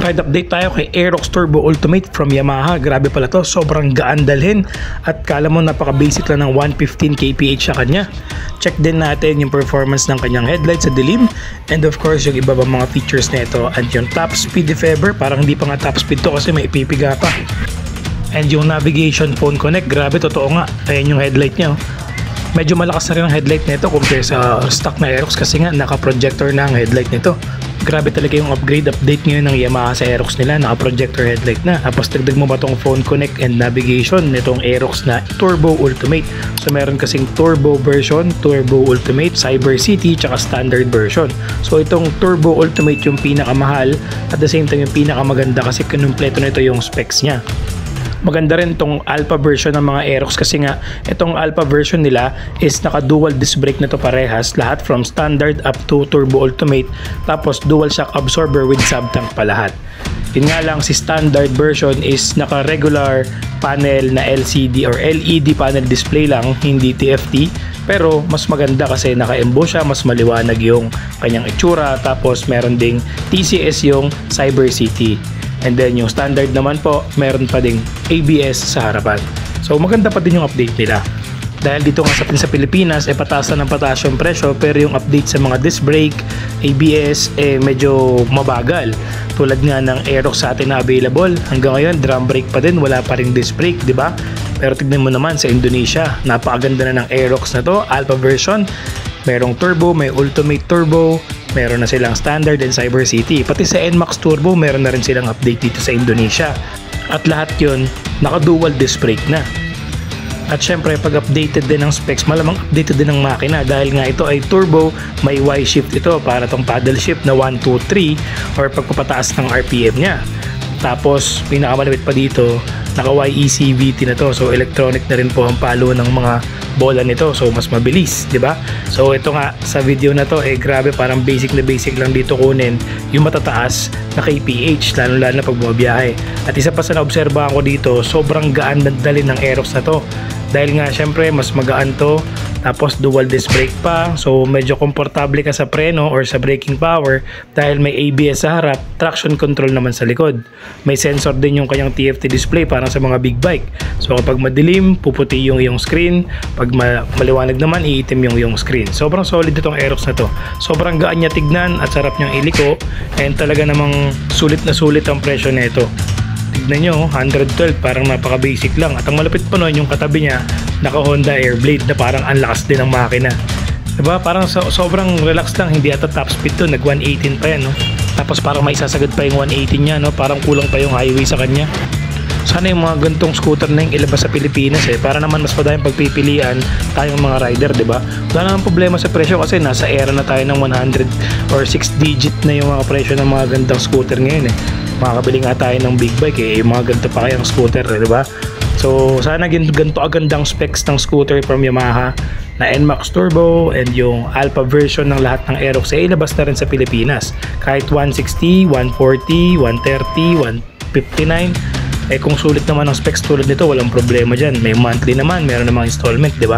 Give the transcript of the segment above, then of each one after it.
Ride update tayo kay Aerox Turbo Ultimate from Yamaha. Grabe pala to, sobrang gaan dalhin. At kala mo napaka-basic lang ng 115 kph sa kanya. Check din natin yung performance ng kanyang headlight sa dilim. And of course, yung iba bang mga features nito. And yung top speed if ever, parang hindi pa nga top speed to kasi may ipipiga pa. And yung navigation phone connect, grabe, totoo nga. Ayan yung headlight niya. Medyo malakas na rin ang headlight nito compare sa stock na Aerox kasi nga naka-projector na ang headlight nito. Grabe talaga yung update ngayon ng Yamaha sa Aerox nila, naka-projector headlight na. Tapos dagdag mo ba tong phone connect and navigation nitong Aerox na Turbo Ultimate. So meron kasing Turbo version, Turbo Ultimate, Cyber City, tsaka Standard version. So itong Turbo Ultimate yung pinakamahal, at the same time yung pinakamaganda kasi kinumpleto nito yung specs niya. Maganda rin itong Alpha version ng mga Aerox kasi nga itong Alpha version nila is naka dual disc brake na to parehas, lahat from standard up to Turbo Ultimate, tapos dual shock absorber with sub-tank pa lahat. Yun nga lang, si standard version is naka regular panel na LCD or LED panel display lang, hindi TFT, pero mas maganda kasi naka-emboss siya, mas maliwanag yung kanyang itsura, tapos meron ding TCS yung Cyber City. And then yung standard naman po, meron pa ding ABS sa harapan. So maganda pa din yung update nila. Dahil dito nga sa Pilipinas, pataas na ng pataas yung presyo, pero yung update sa mga disc brake, ABS, medyo mabagal. Tulad nga ng Aerox sa atin na available. Hanggang ngayon, drum brake pa din, wala pa ring disc brake, di ba? Pero tignan mo naman sa Indonesia, napakaganda na ng Aerox na to, Alpha version. Merong turbo, may ultimate turbo, meron na silang standard and Cyber City. Pati sa NMAX Turbo, meron na rin silang update dito sa Indonesia. At lahat yun, naka-dual disc brake na. At syempre, pag updated din ng specs, malamang updated din ng makina dahil nga ito ay turbo, may Y-shift ito para tong paddle shift na 1, 2, 3 or pagpapataas ng RPM niya. Tapos, pinakamalapit pa dito, naka-YEC VT na to. So, electronic na rin po ang palo ng mga bola nito. So, mas mabilis, di ba? So, ito nga, sa video na to, grabe, parang basic na basic lang dito kunin yung matataas na kph, lalo-lalo na pag bumabiyahe. At isa pa sa naobserbahan ko dito, sobrang gaan na dalhin ng Aerox na to. Dahil nga, syempre, mas magaan to. Tapos dual disc brake pa, so medyo komportable ka sa preno or sa braking power dahil may ABS sa harap, traction control naman sa likod. May sensor din yung kanyang TFT display parang sa mga big bike. So kapag madilim, puputi yung iyong screen, pag maliwanag naman, iitim yung iyong screen. Sobrang solid itong Aerox na to. Sobrang gaan niya tignan at sarap niyang iliko, and talaga namang sulit na sulit ang presyo nito. Tignan nyo, 112, parang napaka-basic lang. At ang malapit pa nun, yung katabi niya, naka Honda Airblade na parang ang lakas din ng makina. Diba? Parang sobrang relax lang, hindi ata top speed to, nag 118 pa yan, no? Tapos parang may isasagad pa yung 118 niya, no? Parang kulang pa yung highway sa kanya. Sana yung mga gantong scooter na yung ilabas sa Pilipinas para naman mas madaming pagpipilian tayong mga rider, diba? Wala namang problema sa presyo kasi nasa era na tayo ng 100 or 6 digit na yung mga presyo ng mga gantong scooter ngayon makakabili nga tayo ng big bike yung mga ganito pa kayang scooter, diba? So sana ganito agandang specs ng scooter from Yamaha na NMAX Turbo and yung Alpha version ng lahat ng Aerox ilabas na rin sa Pilipinas. Kahit 160, 140, 130, 159, kung sulit naman ang specs tulad nito, walang problema dyan. May monthly naman, meron namang installment, diba?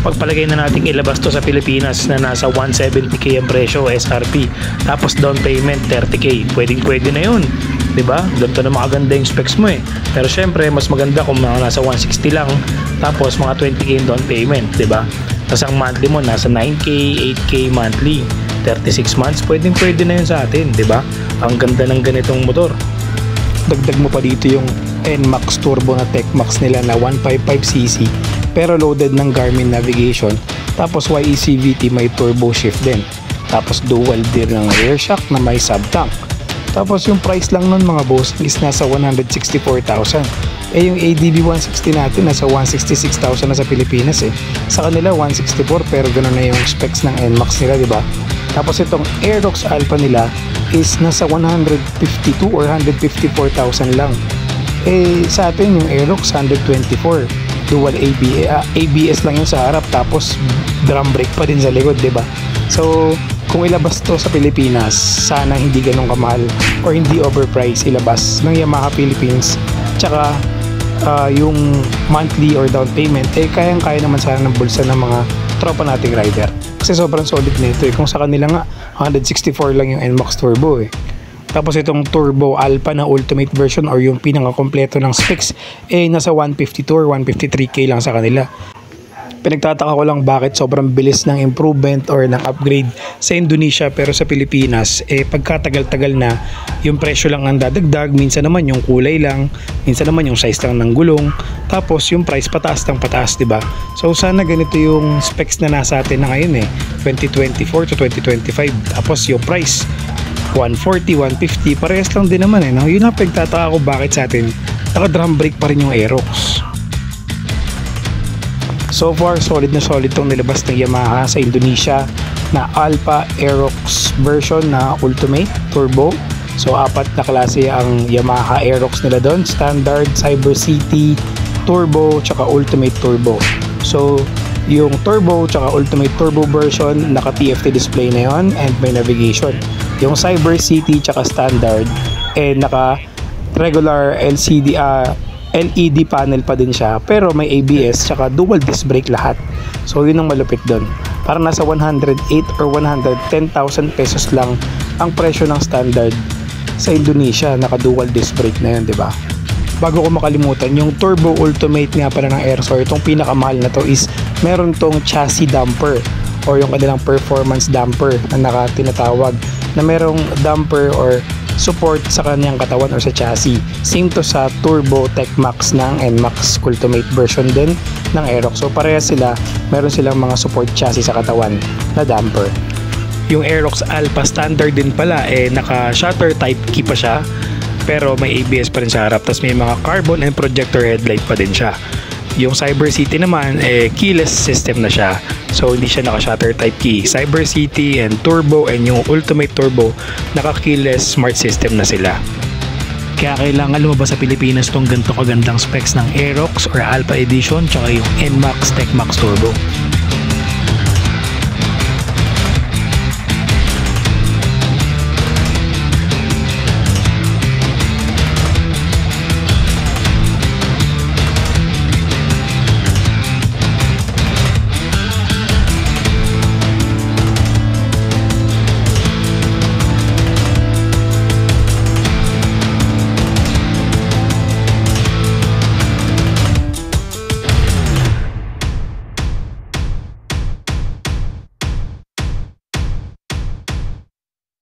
Pagpalagay na natin ilabas to sa Pilipinas na nasa 170k ang presyo SRP, tapos down payment 30k, pwede na yun, diba? Ganito na makaganda yung specs mo pero syempre mas maganda kung mga nasa 160 lang, tapos mga 20k down payment, diba? Tapos ang monthly mo nasa 9k, 8k monthly, 36 months, pwede na yun sa atin, diba? Ang ganda ng ganitong motor. Dagdag mo pa dito yung NMAX Turbo na TechMax nila na 155cc pero loaded ng Garmin navigation, tapos YEC VT may turbo shift din, tapos dual gear ng rear shock na may sub-tank. Tapos yung price lang nun mga boss is nasa 164,000. Yung ADB 160 natin nasa 166,000 na sa Pilipinas Sa kanila 164 pero ganun na yung specs ng NMAX nila, diba? Tapos itong Aerox Alpha nila is nasa 152 or 154,000 lang. Sa atin yung Aerox 124, dual ABS lang yung sa harap, tapos drum brake pa din sa likod, diba? So kung ilabas to sa Pilipinas, sana hindi ganun kamahal or hindi overpriced ilabas ng Yamaha Philippines. Tsaka yung monthly or down payment kayang-kaya naman sana ng bulsa ng mga tropa nating rider kasi sobrang solid nito kung sa kanila nga 164 lang yung NMAX Turbo Tapos itong Turbo Alpha na Ultimate version or yung pinaka-kompleto ng specs nasa 152 or 153k lang sa kanila. Pinagtataka ko lang bakit sobrang bilis ng improvement or ng upgrade sa Indonesia pero sa Pilipinas pagkatagal-tagal na yung presyo lang ang dadagdag, minsan naman yung kulay lang, minsan naman yung size lang ng gulong, tapos yung price pataas ng pataas, diba? So sana ganito yung specs na nasa atin na ngayon 2024 to 2025, tapos yung price 140, 150, parehas lang din naman no? Yun ang pinagtataka ko bakit sa atin naka drum brake pa rin yung Aerox. So far, solid na solid tong nilabas ng Yamaha sa Indonesia na Alpha Aerox version na Ultimate Turbo. So, 4 na klase ang Yamaha Aerox nila doon. Standard, Cyber City, Turbo, tsaka Ultimate Turbo. So, yung Turbo tsaka Ultimate Turbo version, naka TFT display na yon and may navigation. Yung Cyber City tsaka Standard, naka regular LED panel pa din siya pero may ABS tsaka dual disc brake lahat. So yun ang malupit doon. Parang nasa 108 or 110,000 pesos lang ang presyo ng standard sa Indonesia, naka dual disc brake na yun, di ba? Bago ko makalimutan, yung Turbo Ultimate nga pala ng Aerox, itong pinakamahal na to is meron tong chassis damper or yung kanilang performance damper na tinatawag na merong damper or support sa kanyang katawan or sa chassis. Same to sa Turbo Tech Max ng NMAX Ultimate version din ng Aerox. So parehas sila, meron silang mga support chassis sa katawan na damper. Yung Aerox Alpha standard din pala naka shutter type key pa siya pero may ABS pa rin sa harap, tapos may mga carbon and projector headlight pa din siya. Yung Cyber City naman keyless system na siya, so hindi siya naka shutter type key. Cyber City and Turbo and yung Ultimate Turbo naka keyless smart system na sila. Kaya kailangan lumabas sa Pilipinas tong ganito kagandang specs ng Aerox or Alpha Edition tsaka yung NMAX Tech Max Turbo.